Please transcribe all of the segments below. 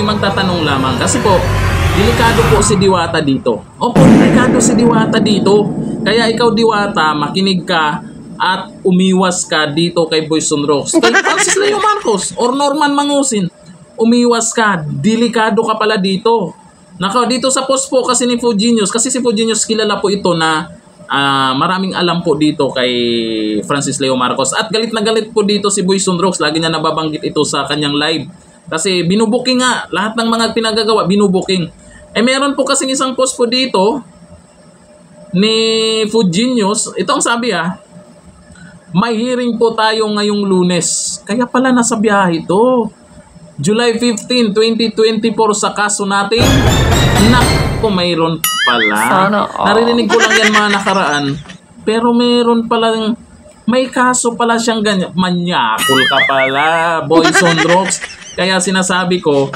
magtatanong lamang kasi po, delikado po si Diwata dito. Opo, delikado si Diwata dito. Kaya ikaw Diwata, makinig ka at umiwas ka dito kay Boyson Rocks. Kay Francis Leo Marcos or Norman Mangusin, umiwas ka. Delikado ka pala dito. Nako, dito sa post po kasi ni Fujinius, kasi si Fujinius kilala po ito na maraming alam po dito kay Francis Leo Marcos. At galit na galit po dito si Boyson Rocks. Lagi niya nababanggit ito sa kanyang live. Kasi binubuking nga, lahat ng mga pinagagawa, binubuking. Eh meron po kasing isang post po dito ni Fujinius. Ito ang sabi may hearing po tayo ngayong Lunes. Kaya pala nasa biyahe ito. July 15, 2024 sa kaso natin. Naku, mayroon pala. Naririnig ko lang yan mga nakaraan. Pero meron palang, may kaso pala siyang ganyan. Manyakol ka pala, Boyson Rocks. Kaya sinasabi ko,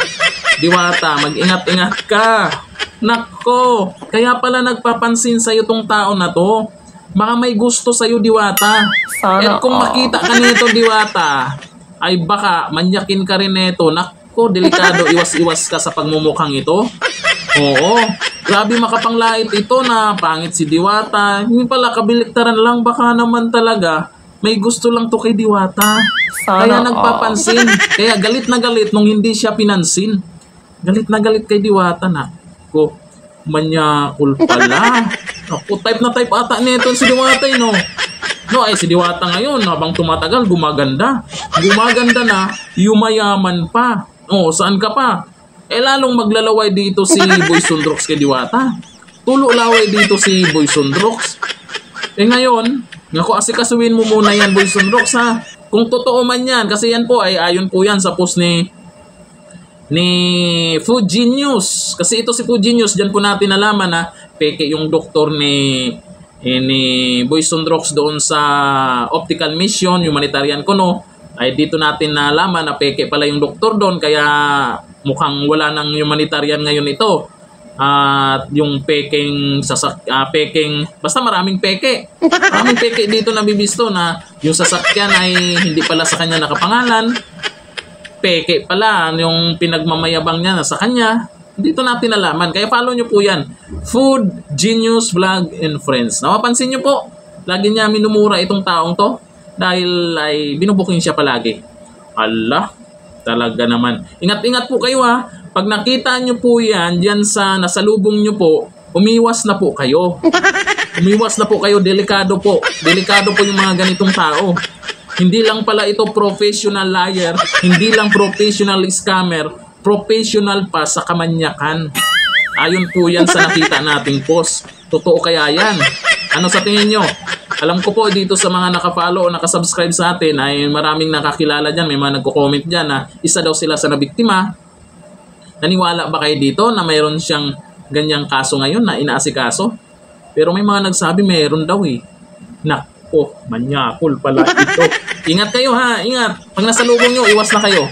Diwata, mag-ingat-ingat ka. Nako, kaya pala nagpapansin sa'yo tong tao na to. Baka may gusto sa'yo, Diwata. At kung makita ka nito, Diwata, ay baka manyakin ka rin nito. Nako, delikado, iwas-iwas ka sa pagmumukhang ito. Oo, grabe makapanglait ito na pangit si Diwata. Hindi pala, kabiliktaran lang, baka naman talaga may gusto lang to kay Diwata. Kaya nagpapansin. Kaya galit na galit nung hindi siya pinansin. Galit na galit kay Diwata. Nako, manyakol pala. Ako, type na type ata nito si Diwata, no? No, ay si Diwata ngayon, habang tumatagal, gumaganda. Gumaganda na, yumayaman pa. Oh, saan ka pa? Eh, lalong maglalaway dito si Boyson Rocks kay Diwata. Tulo laway dito si Boyson Rocks. Eh ngayon, naku, asikasuhin mo muna yan, Boyson Rocks, ha? Kung totoo man yan, kasi yan po ay ayon po yan sa post ni Fujinius. Kasi ito si Fujinius, dyan po natin nalaman na peke yung doktor ni Boyson Rocks doon sa optical mission, humanitarian kuno. Ay dito natin nalaman na peke pala yung doktor doon, kaya mukhang wala ng humanitarian ngayon ito. At yung peking basta maraming peke. Maraming peke dito na bibisto na yung sasakyan ay hindi pala sa kanya nakapangalan. Peke pala yung pinagmamayabang niya na sa kanya. Dito natin nalaman. Kaya follow nyo po yan. Food Genius Vlog and Friends. Napapansin nyo po, lagi niya minumura itong taong to dahil ay binubuking siya palagi. Allah, talaga naman. Ingat-ingat po kayo, ha. Pag nakita nyo po yan, dyan sa nasalubong nyo po, umiwas na po kayo. Umiwas na po kayo, delikado po. Delikado po yung mga ganitong tao. Hindi lang pala ito professional liar, hindi lang professional scammer, professional pa sa kamanyakan. Ayon po yan sa nakita nating post. Totoo kaya yan? Ano sa tingin nyo? Alam ko po dito sa mga nakafollow o nakasubscribe sa atin ay maraming nakakilala dyan. May mga nagko-comment dyan na isa daw sila sa nabiktima. Naniwala ba kayo dito na mayroon siyang ganyang kaso ngayon na inaasikaso? Pero may mga nagsabi mayroon daw eh. Nako, manyakol pala ito. Ingat kayo, ha, ingat. Pag nasalubong nyo, iwas na kayo.